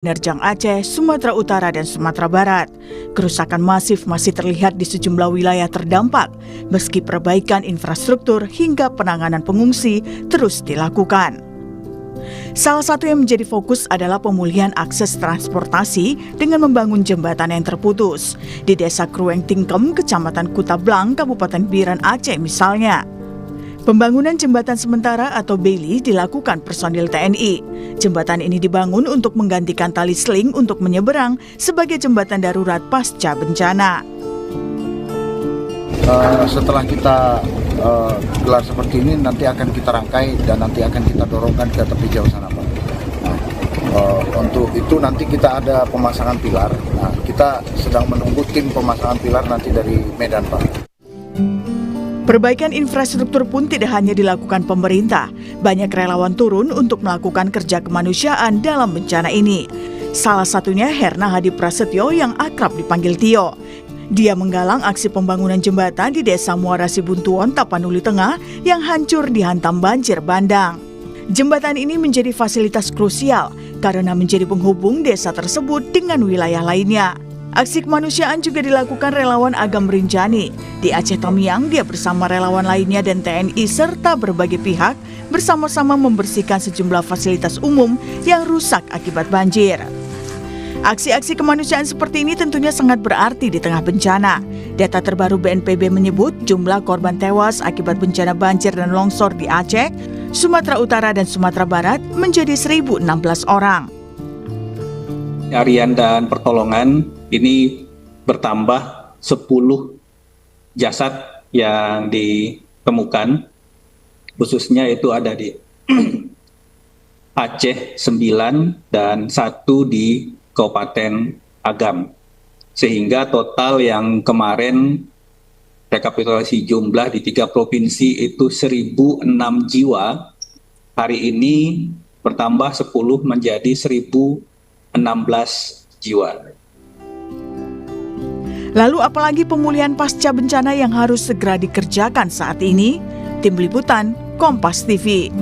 Menerjang Aceh, Sumatera Utara, dan Sumatera Barat. Kerusakan masif masih terlihat di sejumlah wilayah terdampak, meski perbaikan infrastruktur hingga penanganan pengungsi terus dilakukan. Salah satu yang menjadi fokus adalah pemulihan akses transportasi dengan membangun jembatan yang terputus. Di Desa Krueng Tingkem, Kecamatan Kutablang, Kabupaten Biren, Aceh misalnya. Pembangunan jembatan sementara atau beli dilakukan personil TNI. Jembatan ini dibangun untuk menggantikan tali seling untuk menyeberang sebagai jembatan darurat pasca bencana. Setelah kita gelar seperti ini, nanti akan kita rangkai dan nanti akan kita dorongkan ke tepi jauh sana, Pak. Nah, untuk itu nanti kita ada pemasangan pilar. Nah, kita sedang menunggu tim pemasangan pilar nanti dari Medan, Pak. Perbaikan infrastruktur pun tidak hanya dilakukan pemerintah. Banyak relawan turun untuk melakukan kerja kemanusiaan dalam bencana ini. Salah satunya Herna Hadi Prasetyo yang akrab dipanggil Tio. Dia menggalang aksi pembangunan jembatan di Desa Muara Sibuntuon, Tapanuli Tengah yang hancur dihantam banjir bandang. Jembatan ini menjadi fasilitas krusial karena menjadi penghubung desa tersebut dengan wilayah lainnya. Aksi kemanusiaan juga dilakukan relawan Agam Rinjani. Di Aceh Tamiang, dia bersama relawan lainnya dan TNI serta berbagai pihak bersama-sama membersihkan sejumlah fasilitas umum yang rusak akibat banjir. Aksi-aksi kemanusiaan seperti ini tentunya sangat berarti di tengah bencana. Data terbaru BNPB menyebut jumlah korban tewas akibat bencana banjir dan longsor di Aceh, Sumatera Utara, dan Sumatera Barat menjadi 1.016 orang. Pencarian dan pertolongan ini bertambah 10 jasad yang ditemukan, khususnya itu ada di Aceh 9 dan 1 di Kabupaten Agam. Sehingga total yang kemarin rekapitulasi jumlah di 3 provinsi itu 1.006 jiwa. Hari ini bertambah 10 menjadi 1.016 jiwa. Lalu apalagi pemulihan pasca bencana yang harus segera dikerjakan saat ini? Tim Liputan, Kompas TV.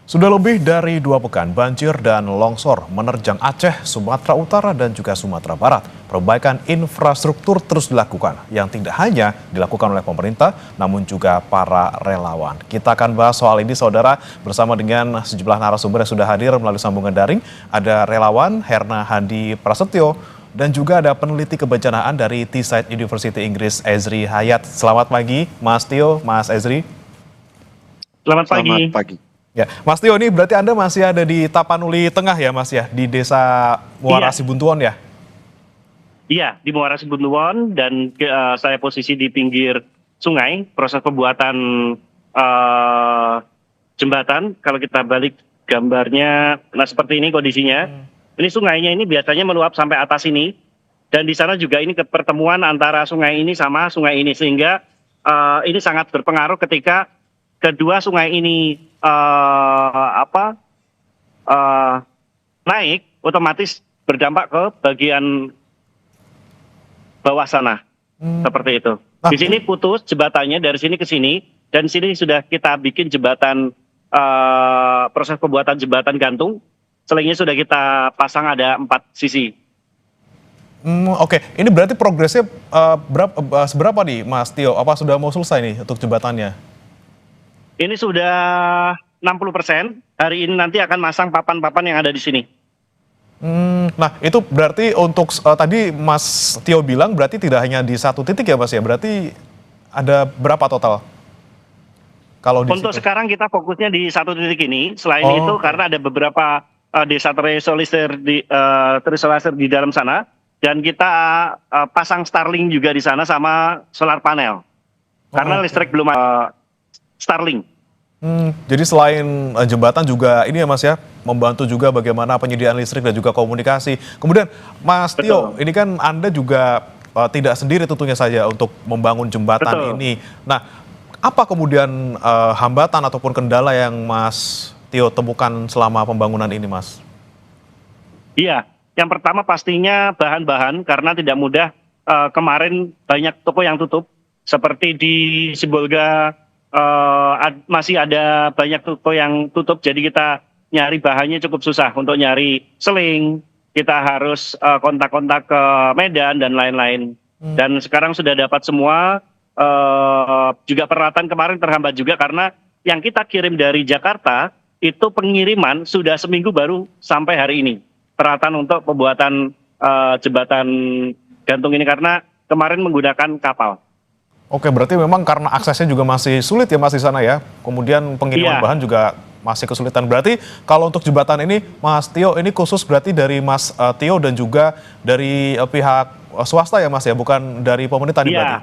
Sudah lebih dari 2 pekan banjir dan longsor menerjang Aceh, Sumatera Utara, dan juga Sumatera Barat. Perbaikan infrastruktur terus dilakukan, yang tidak hanya dilakukan oleh pemerintah, namun juga para relawan. Kita akan bahas soal ini, saudara, bersama dengan sejumlah narasumber yang sudah hadir melalui sambungan daring. Ada relawan Herna Hadi Prasetyo, dan juga ada peneliti kebencanaan dari Teesside University Inggris, Ezri Hayat. Selamat pagi, Mas Tio, Mas Ezri. Selamat pagi. Ya, Mas Tio, ini berarti Anda masih ada di Tapanuli Tengah ya, Mas ya, di Desa Muara Sibuntuon ya? Iya, di Muara Sibuntuon, dan saya posisi di pinggir sungai. Proses pembuatan jembatan, kalau kita balik gambarnya, nah seperti ini kondisinya. Ini sungainya ini biasanya meluap sampai atas ini, dan di sana juga ini pertemuan antara sungai ini sama sungai ini, sehingga ini sangat berpengaruh ketika kedua sungai ini naik, otomatis berdampak ke bagian bawah sana, seperti itu. Di sini putus jembatannya dari sini ke sini, dan sini sudah kita bikin jembatan, proses pembuatan jembatan gantung. Selingnya sudah kita pasang, ada 4 sisi. Oke, ini berarti progresnya seberapa nih, Mas Tio? Apa sudah mau selesai nih untuk jembatannya? Ini sudah 60%. Hari ini nanti akan masang papan-papan yang ada di sini. Nah, itu berarti untuk tadi Mas Tio bilang berarti tidak hanya di 1 titik ya, Mas ya? Berarti ada berapa total? Kalau untuk situ? Sekarang kita fokusnya di 1 titik ini. Selain itu, karena ada beberapa desa terisolir di dalam sana, dan kita pasang Starlink juga di sana sama solar panel. Karena listrik belum ada Starlink. Jadi selain jembatan juga ini ya, Mas ya, membantu juga bagaimana penyediaan listrik dan juga komunikasi. Kemudian Mas Tio, ini kan Anda juga tidak sendiri tentunya saja untuk membangun jembatan ini. Nah, apa kemudian hambatan ataupun kendala yang Mas Tio temukan selama pembangunan ini, Mas? Iya, yang pertama pastinya bahan-bahan, karena tidak mudah. Kemarin banyak toko yang tutup, seperti di Sibolga masih ada banyak toko yang tutup, jadi kita nyari bahannya cukup susah untuk nyari seling, kita harus kontak-kontak ke Medan dan lain-lain. Dan sekarang sudah dapat semua, juga peralatan kemarin terhambat juga karena yang kita kirim dari Jakarta itu pengiriman sudah seminggu baru sampai hari ini. Peralatan untuk pembuatan jembatan gantung ini karena kemarin menggunakan kapal. Oke, berarti memang karena aksesnya juga masih sulit ya Mas di sana ya. Kemudian pengiriman bahan juga masih kesulitan. Berarti kalau untuk jembatan ini, Mas Tio, ini khusus berarti dari Mas Tio dan juga dari pihak swasta ya Mas ya, bukan dari pemerintah nih berarti?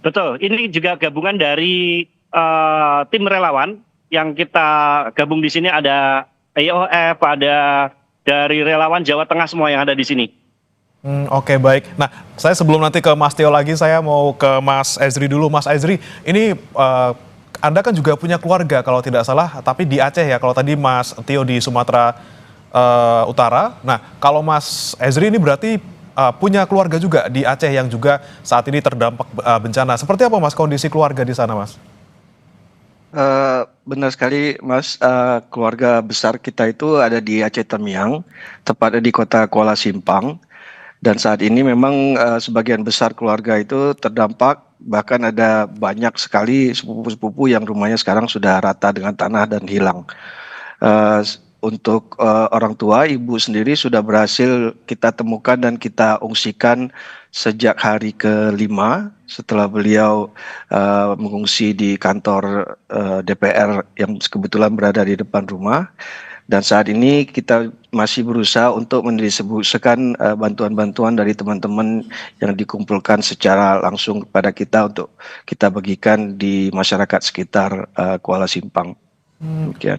Betul, ini juga gabungan dari tim relawan yang kita gabung di sini, ada IOF, ada dari relawan Jawa Tengah semua yang ada di sini. Oke, baik. Nah, saya sebelum nanti ke Mas Tio lagi, saya mau ke Mas Ezri dulu. Mas Ezri, ini Anda kan juga punya keluarga kalau tidak salah, tapi di Aceh ya, kalau tadi Mas Tio di Sumatera Utara. Nah, kalau Mas Ezri ini berarti punya keluarga juga di Aceh yang juga saat ini terdampak bencana. Seperti apa Mas kondisi keluarga di sana, Mas? Benar sekali Mas, keluarga besar kita itu ada di Aceh Tamiang, tepatnya di kota Kuala Simpang. Dan saat ini memang sebagian besar keluarga itu terdampak, bahkan ada banyak sekali sepupu-sepupu yang rumahnya sekarang sudah rata dengan tanah dan hilang. Untuk orang tua, ibu sendiri sudah berhasil kita temukan dan kita ungsikan sejak hari ke-5 setelah beliau mengungsi di kantor DPR yang kebetulan berada di depan rumah. Dan saat ini kita masih berusaha untuk mendistribusikan bantuan-bantuan dari teman-teman yang dikumpulkan secara langsung kepada kita untuk kita bagikan di masyarakat sekitar Kuala Simpang.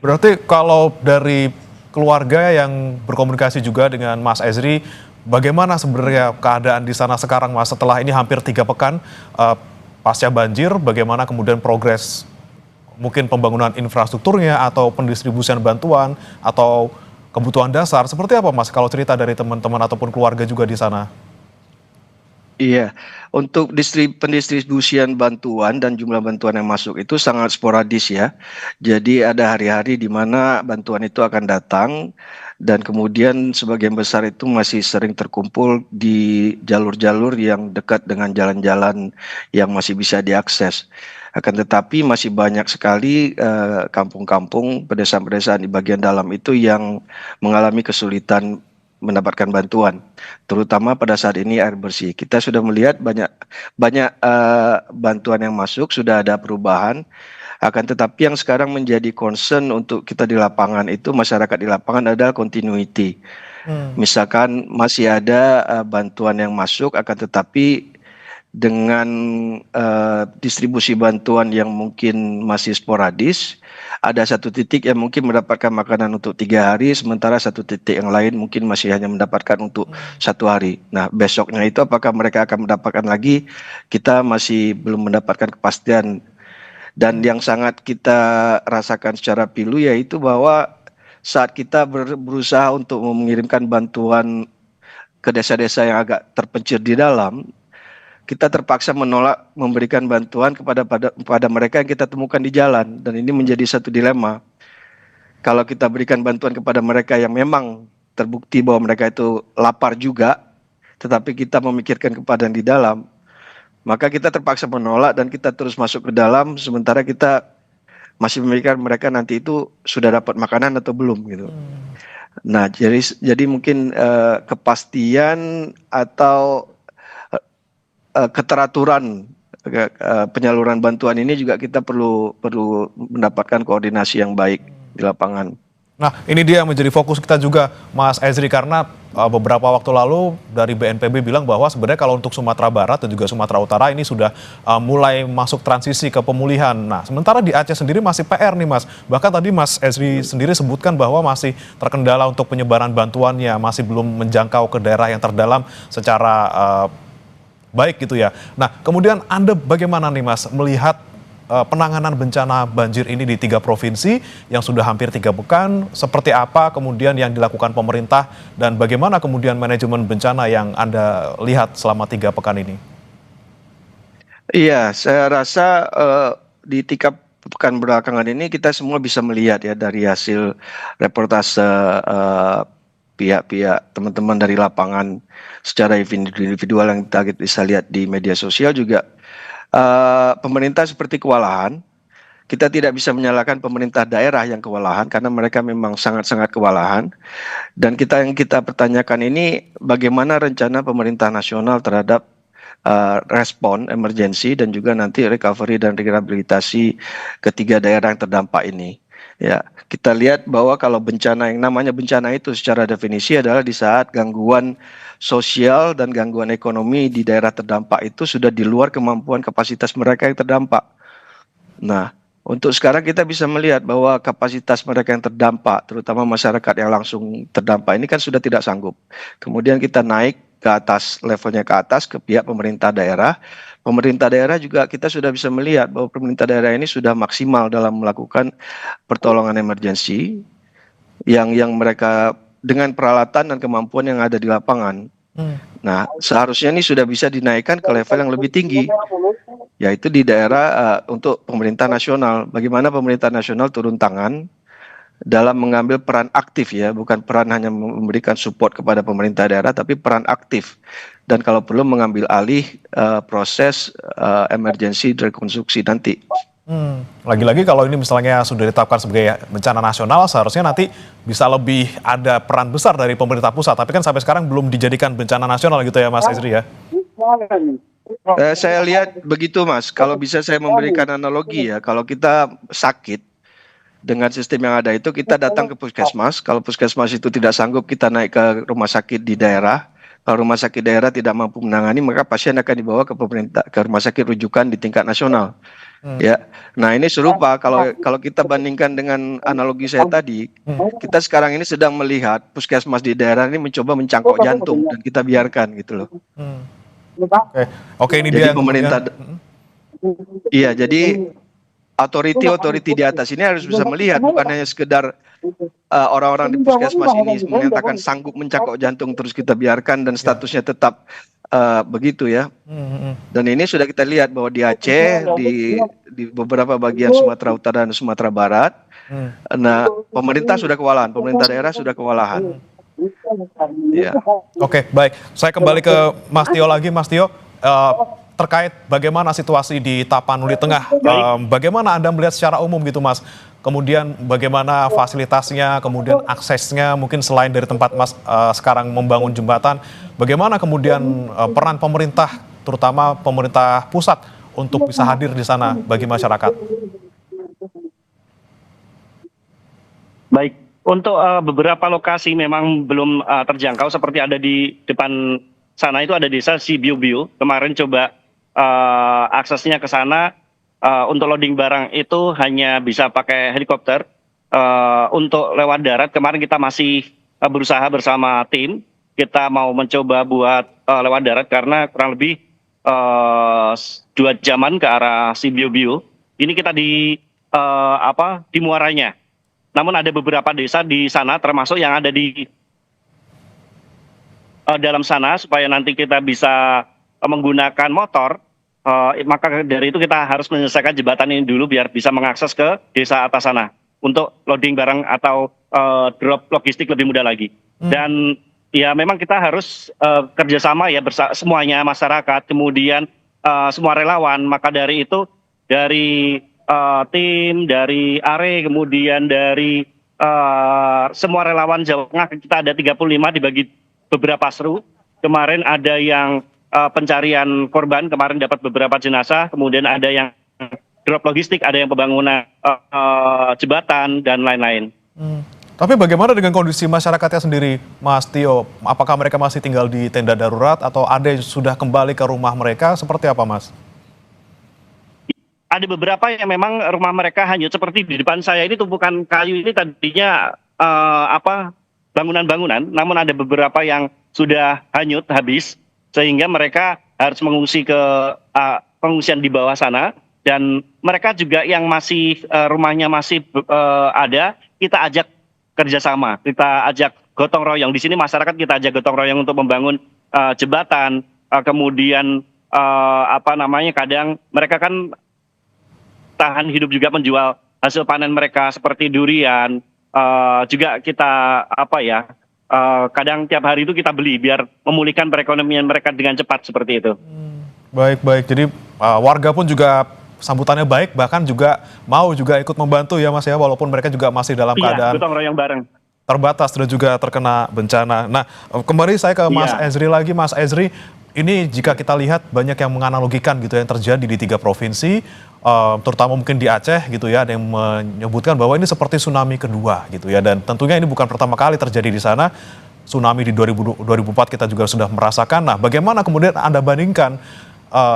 Berarti kalau dari keluarga yang berkomunikasi juga dengan Mas Ezri, bagaimana sebenarnya keadaan di sana sekarang Mas setelah ini hampir 3 pekan pasca banjir, bagaimana kemudian progres mungkin pembangunan infrastrukturnya atau pendistribusian bantuan atau kebutuhan dasar, seperti apa Mas kalau cerita dari teman-teman ataupun keluarga juga di sana? Iya, untuk pendistribusian bantuan dan jumlah bantuan yang masuk itu sangat sporadis ya. Jadi ada hari-hari di mana bantuan itu akan datang dan kemudian sebagian besar itu masih sering terkumpul di jalur-jalur yang dekat dengan jalan-jalan yang masih bisa diakses. Akan tetapi masih banyak sekali kampung-kampung, pedesaan-pedesaan di bagian dalam itu yang mengalami kesulitan mendapatkan bantuan, terutama pada saat ini air bersih. Kita sudah melihat banyak bantuan yang masuk, sudah ada perubahan. Akan tetapi yang sekarang menjadi concern untuk kita di lapangan itu, masyarakat di lapangan adalah continuity. Misalkan masih ada bantuan yang masuk, akan tetapi dengan distribusi bantuan yang mungkin masih sporadis, ada satu titik yang mungkin mendapatkan makanan untuk 3 hari, sementara satu titik yang lain mungkin masih hanya mendapatkan untuk 1 hari. Nah, besoknya itu apakah mereka akan mendapatkan lagi, kita masih belum mendapatkan kepastian. Dan yang sangat kita rasakan secara pilu yaitu bahwa saat kita berusaha untuk mengirimkan bantuan ke desa-desa yang agak terpencil di dalam, kita terpaksa menolak memberikan bantuan kepada mereka yang kita temukan di jalan, dan ini menjadi satu dilema. Kalau kita berikan bantuan kepada mereka yang memang terbukti bahwa mereka itu lapar juga, tetapi kita memikirkan kepada yang di dalam, maka kita terpaksa menolak dan kita terus masuk ke dalam, sementara kita masih memikirkan mereka nanti itu sudah dapat makanan atau belum gitu. Nah, jadi mungkin kepastian atau keteraturan penyaluran bantuan ini juga kita perlu mendapatkan koordinasi yang baik di lapangan. Nah, ini dia menjadi fokus kita juga, Mas Ezri, karena beberapa waktu lalu dari BNPB bilang bahwa sebenarnya kalau untuk Sumatera Barat dan juga Sumatera Utara ini sudah mulai masuk transisi ke pemulihan. Nah, sementara di Aceh sendiri masih PR nih Mas. Bahkan tadi Mas Ezri sendiri sebutkan bahwa masih terkendala untuk penyebaran bantuannya, masih belum menjangkau ke daerah yang terdalam secara baik gitu ya. Nah, kemudian Anda bagaimana nih Mas melihat penanganan bencana banjir ini di 3 provinsi yang sudah hampir 3 pekan, seperti apa kemudian yang dilakukan pemerintah dan bagaimana kemudian manajemen bencana yang Anda lihat selama 3 pekan ini? Iya, saya rasa di 3 pekan belakangan ini kita semua bisa melihat ya dari hasil reportase pihak-pihak teman-teman dari lapangan secara individual yang kita bisa lihat di media sosial juga, pemerintah seperti kewalahan. Kita tidak bisa menyalahkan pemerintah daerah yang kewalahan karena mereka memang sangat-sangat kewalahan. Dan yang kita pertanyakan ini bagaimana rencana pemerintah nasional terhadap respon emergensi dan juga nanti recovery dan rehabilitasi ketiga daerah yang terdampak ini. Ya, kita lihat bahwa kalau bencana, yang namanya bencana itu secara definisi adalah di saat gangguan sosial dan gangguan ekonomi di daerah terdampak itu sudah di luar kemampuan kapasitas mereka yang terdampak. Nah, untuk sekarang kita bisa melihat bahwa kapasitas mereka yang terdampak, terutama masyarakat yang langsung terdampak ini kan sudah tidak sanggup. Kemudian kita naik ke atas, levelnya ke atas ke pihak pemerintah daerah. Pemerintah daerah juga kita sudah bisa melihat bahwa pemerintah daerah ini sudah maksimal dalam melakukan pertolongan emergensi yang mereka dengan peralatan dan kemampuan yang ada di lapangan. Nah, seharusnya ini sudah bisa dinaikkan ke level yang lebih tinggi, yaitu di daerah untuk pemerintah nasional. Bagaimana pemerintah nasional turun tangan dalam mengambil peran aktif ya, bukan peran hanya memberikan support kepada pemerintah daerah, tapi peran aktif. Dan kalau perlu mengambil alih proses emergensi rekonstruksi nanti. Lagi-lagi kalau ini misalnya sudah ditetapkan sebagai bencana nasional, seharusnya nanti bisa lebih ada peran besar dari pemerintah pusat. Tapi kan sampai sekarang belum dijadikan bencana nasional gitu ya Mas Ezri ya? Saya lihat begitu Mas, kalau bisa saya memberikan analogi ya, kalau kita sakit dengan sistem yang ada itu kita datang ke puskesmas, kalau puskesmas itu tidak sanggup kita naik ke rumah sakit di daerah, kalau rumah sakit daerah tidak mampu menangani maka pasien akan dibawa ke rumah sakit rujukan di tingkat nasional. Ya, nah ini serupa kalau kita bandingkan dengan analogi saya tadi, kita sekarang ini sedang melihat puskesmas di daerah ini mencoba mencangkok jantung dan kita biarkan gitu loh. Oke, ini Jadi dia pemerintah, iya, jadi otoriti di atas ini harus bisa melihat, bukan hanya sekedar orang-orang di puskesmas ini menyatakan sanggup mencangkok jantung terus kita biarkan dan statusnya tetap begitu ya. Dan ini sudah kita lihat bahwa di Aceh, di beberapa bagian Sumatera Utara dan Sumatera Barat, nah pemerintah sudah kewalahan, pemerintah daerah sudah kewalahan. Ya. Oke, baik. Saya kembali ke Mas Tio lagi, Mas Tio. Terkait bagaimana situasi di Tapanuli Tengah, bagaimana Anda melihat secara umum gitu Mas? Kemudian bagaimana fasilitasnya, kemudian aksesnya, mungkin selain dari tempat Mas sekarang membangun jembatan, bagaimana kemudian peran pemerintah, terutama pemerintah pusat untuk bisa hadir di sana bagi masyarakat? Baik, untuk beberapa lokasi memang belum terjangkau, seperti ada di depan sana itu ada desa Sibiu-biu. Kemarin coba aksesnya ke sana untuk loading barang itu hanya bisa pakai helikopter. Untuk lewat darat kemarin kita masih berusaha bersama tim. Kita mau mencoba buat lewat darat karena kurang lebih 2 jaman ke arah Sibiu-biu. Ini kita di muaranya. Namun ada beberapa desa di sana termasuk yang ada di dalam sana, supaya nanti kita bisa menggunakan motor, maka dari itu kita harus menyelesaikan jembatan ini dulu biar bisa mengakses ke desa atas sana untuk loading barang atau drop logistik lebih mudah lagi. Dan ya memang kita harus kerjasama ya semuanya, masyarakat, kemudian semua relawan. Maka dari itu dari tim, dari ARE, kemudian dari semua relawan Jawa Tengah, kita ada 35 dibagi beberapa seru. Kemarin ada yang pencarian korban, kemarin dapat beberapa jenazah, kemudian ada yang drop logistik, ada yang pembangunan jembatan, dan lain-lain. Tapi bagaimana dengan kondisi masyarakatnya sendiri, Mas Tio? Apakah mereka masih tinggal di tenda darurat atau ada yang sudah kembali ke rumah mereka? Seperti apa, Mas? Ada beberapa yang memang rumah mereka hanyut, seperti di depan saya ini tumpukan kayu ini tadinya bangunan-bangunan, namun ada beberapa yang sudah hanyut habis, sehingga mereka harus mengungsi ke pengungsian di bawah sana. Dan mereka juga yang masih rumahnya masih ada, kita ajak kerjasama, kita ajak gotong royong. Di sini masyarakat kita ajak gotong royong untuk membangun jembatan, kemudian kadang mereka kan bertahan hidup juga menjual hasil panen mereka seperti durian. Juga kita kadang tiap hari itu kita beli biar memulihkan perekonomian mereka dengan cepat seperti itu. Baik. Jadi warga pun juga sambutannya baik, bahkan juga mau juga ikut membantu ya Mas ya, walaupun mereka juga masih dalam keadaan gotong royong bareng. Terbatas dan juga terkena bencana. Nah, kembali saya ke Mas Ezri lagi. Mas Ezri, ini jika kita lihat banyak yang menganalogikan gitu yang terjadi di 3 provinsi, terutama mungkin di Aceh gitu ya, ada yang menyebutkan bahwa ini seperti tsunami kedua gitu ya, dan tentunya ini bukan pertama kali terjadi di sana. Tsunami di 2004 kita juga sudah merasakan. Nah, bagaimana kemudian Anda bandingkan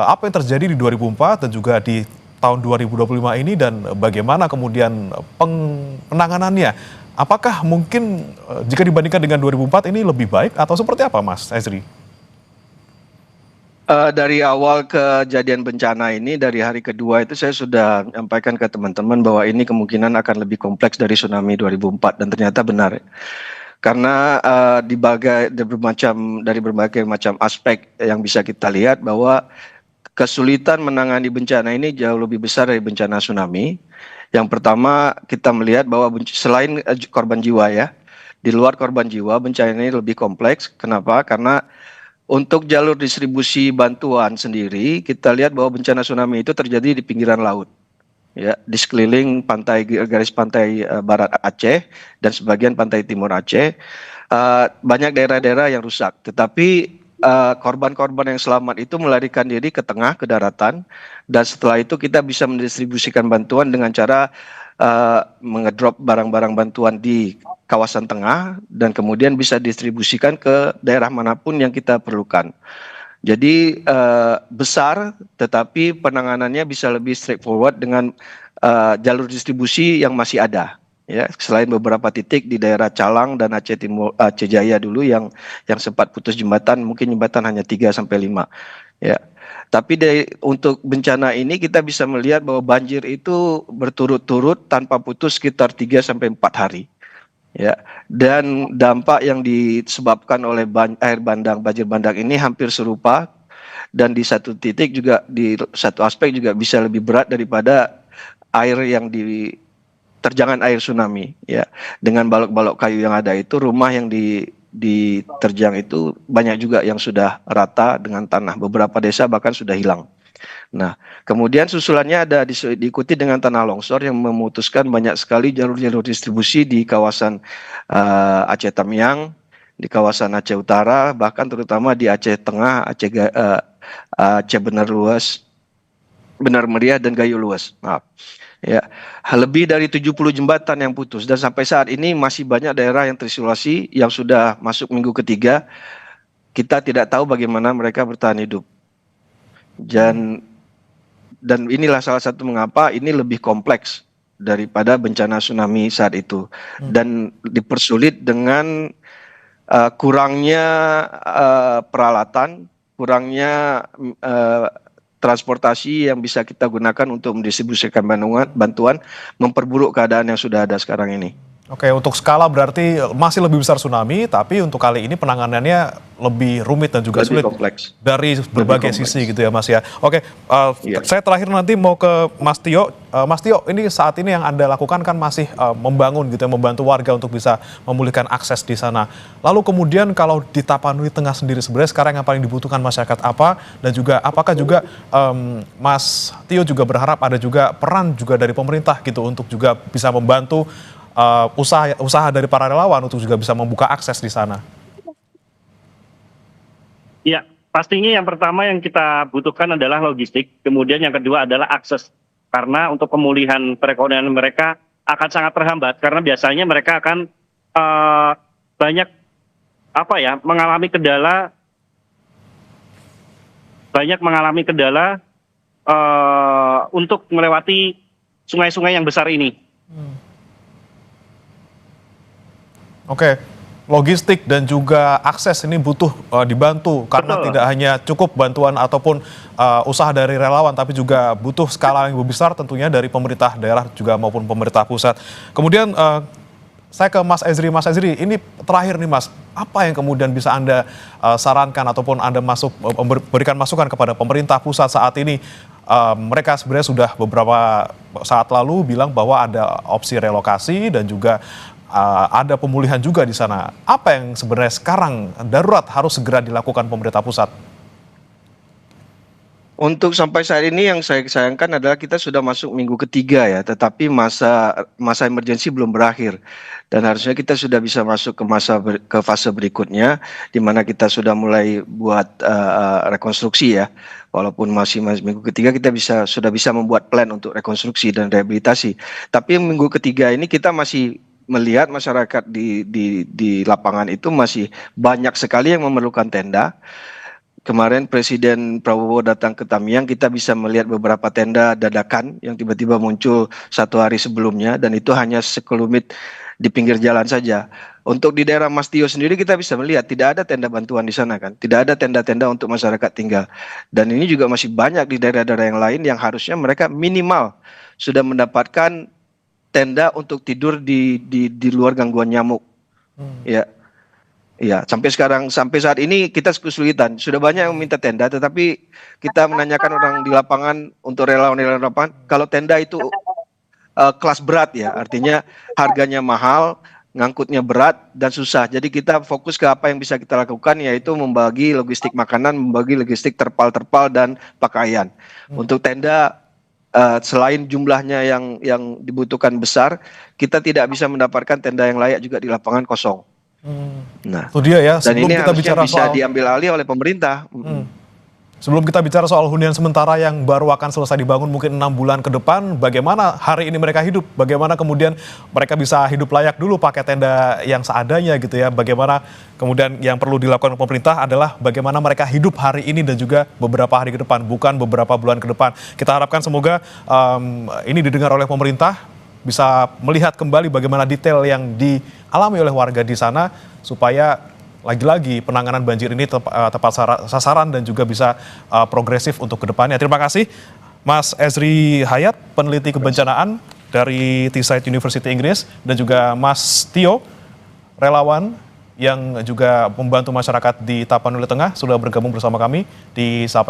apa yang terjadi di 2004 dan juga di tahun 2025 ini, dan bagaimana kemudian penanganannya? Apakah mungkin jika dibandingkan dengan 2004 ini lebih baik atau seperti apa Mas Ezri? Dari awal kejadian bencana ini, dari hari kedua itu saya sudah menyampaikan ke teman-teman bahwa ini kemungkinan akan lebih kompleks dari tsunami 2004, dan ternyata benar. Karena dari berbagai macam aspek yang bisa kita lihat bahwa kesulitan menangani bencana ini jauh lebih besar dari bencana tsunami. Yang pertama, kita melihat bahwa selain korban jiwa ya, di luar korban jiwa, bencana ini lebih kompleks. Kenapa? Karena untuk jalur distribusi bantuan sendiri, kita lihat bahwa bencana tsunami itu terjadi di pinggiran laut, ya, di sekeliling garis pantai barat Aceh dan sebagian pantai timur Aceh. Banyak daerah-daerah yang rusak, tetapi korban-korban yang selamat itu melarikan diri ke tengah, ke daratan, dan setelah itu kita bisa mendistribusikan bantuan dengan cara mengedrop barang-barang bantuan di kawasan tengah dan kemudian bisa distribusikan ke daerah manapun yang kita perlukan. Jadi besar, tetapi penanganannya bisa lebih straightforward dengan jalur distribusi yang masih ada. Ya, selain beberapa titik di daerah Calang dan Aceh Timur, Aceh Jaya dulu yang sempat putus jembatan, mungkin jembatan hanya 3-5. Ya. Tapi untuk bencana ini kita bisa melihat bahwa banjir itu berturut-turut tanpa putus sekitar 3-4 hari. Ya. Dan dampak yang disebabkan oleh banjir bandang ini hampir serupa, dan di satu titik juga, di satu aspek juga bisa lebih berat daripada air yang terjangan air tsunami, ya. Dengan balok-balok kayu yang ada itu, rumah yang diterjang itu banyak juga yang sudah rata dengan tanah. Beberapa desa bahkan sudah hilang. Nah, kemudian susulannya diikuti dengan tanah longsor yang memutuskan banyak sekali jalur-jalur distribusi di kawasan Aceh Tamiang, di kawasan Aceh Utara, bahkan terutama di Aceh Tengah, Aceh Benar Meriah dan Gayo Luas. Maaf. Ya, lebih dari 70 jembatan yang putus, dan sampai saat ini masih banyak daerah yang terisolasi yang sudah masuk minggu ketiga. Kita tidak tahu bagaimana mereka bertahan hidup. Dan inilah salah satu mengapa ini lebih kompleks daripada bencana tsunami saat itu, dan dipersulit dengan kurangnya peralatan, kurangnya transportasi yang bisa kita gunakan untuk mendistribusikan bantuan, memperburuk keadaan yang sudah ada sekarang ini. Oke, untuk skala berarti masih lebih besar tsunami, tapi untuk kali ini penanganannya lebih rumit dan juga sulit dari berbagai sisi gitu ya Mas ya. Oke, saya terakhir nanti mau ke Mas Tio. Mas Tio, ini saat ini yang Anda lakukan kan masih membangun gitu ya, membantu warga untuk bisa memulihkan akses di sana. Lalu kemudian kalau di Tapanuli Tengah sendiri sebenarnya sekarang yang paling dibutuhkan masyarakat apa? Dan juga apakah juga Mas Tio juga berharap ada juga peran juga dari pemerintah gitu untuk juga bisa membantu usaha dari para relawan untuk juga bisa membuka akses di sana? Ya, pastinya yang pertama yang kita butuhkan adalah logistik, kemudian yang kedua adalah akses. Karena untuk pemulihan perekonomian mereka akan sangat terhambat, karena biasanya mereka akan banyak mengalami kendala untuk melewati sungai-sungai yang besar ini. Oke, logistik dan juga akses ini butuh dibantu karena tidak hanya cukup bantuan ataupun usaha dari relawan, tapi juga butuh skala yang lebih besar tentunya dari pemerintah daerah juga maupun pemerintah pusat. Kemudian saya ke Mas Ezri. Mas Ezri, ini terakhir nih Mas, apa yang kemudian bisa Anda sarankan ataupun Anda berikan masukan kepada pemerintah pusat saat ini mereka sebenarnya sudah beberapa saat lalu bilang bahwa ada opsi relokasi dan juga ada pemulihan juga di sana. Apa yang sebenarnya sekarang darurat harus segera dilakukan pemerintah pusat? Untuk sampai saat ini yang saya sayangkan adalah kita sudah masuk minggu ketiga ya, tetapi masa emergensi belum berakhir dan harusnya kita sudah bisa masuk ke fase berikutnya, di mana kita sudah mulai buat rekonstruksi ya. Walaupun masih minggu ketiga kita sudah bisa membuat plan untuk rekonstruksi dan rehabilitasi. Tapi minggu ketiga ini kita masih melihat masyarakat di lapangan itu masih banyak sekali yang memerlukan tenda. Kemarin Presiden Prabowo datang ke Tamiang, kita bisa melihat beberapa tenda dadakan yang tiba-tiba muncul 1 hari sebelumnya, dan itu hanya sekelumit di pinggir jalan saja. Untuk di daerah Mas Tio sendiri kita bisa melihat tidak ada tenda bantuan di sana kan, tidak ada tenda-tenda untuk masyarakat tinggal. Dan ini juga masih banyak di daerah-daerah yang lain yang harusnya mereka minimal sudah mendapatkan tenda untuk tidur di luar gangguan nyamuk. Ya. Iya, sampai saat ini kita kesulitan. Sudah banyak yang minta tenda, tetapi kita menanyakan orang di lapangan untuk relawan-relawan lapangan, kalau tenda itu kelas berat ya, artinya harganya mahal, ngangkutnya berat dan susah. Jadi kita fokus ke apa yang bisa kita lakukan, yaitu membagi logistik makanan, membagi logistik terpal-terpal dan pakaian. Untuk tenda, selain jumlahnya yang dibutuhkan besar, kita tidak bisa mendapatkan tenda yang layak juga di lapangan kosong. Nah, itu dia ya. Dan Sebelum ini kita harusnya bicara bisa soal diambil alih oleh pemerintah. Sebelum kita bicara soal hunian sementara yang baru akan selesai dibangun mungkin 6 bulan ke depan, bagaimana hari ini mereka hidup? Bagaimana kemudian mereka bisa hidup layak dulu pakai tenda yang seadanya gitu ya? Bagaimana kemudian yang perlu dilakukan pemerintah adalah bagaimana mereka hidup hari ini dan juga beberapa hari ke depan, bukan beberapa bulan ke depan. Kita harapkan semoga ini didengar oleh pemerintah, bisa melihat kembali bagaimana detail yang dialami oleh warga di sana supaya lagi-lagi penanganan banjir ini tepat sasaran dan juga bisa progresif untuk kedepannya. Terima kasih Mas Ezri Hayat, peneliti kebencanaan dari Teesside University Inggris, dan juga Mas Tio, relawan yang juga membantu masyarakat di Tapanuli Tengah, sudah bergabung bersama kami di Sapa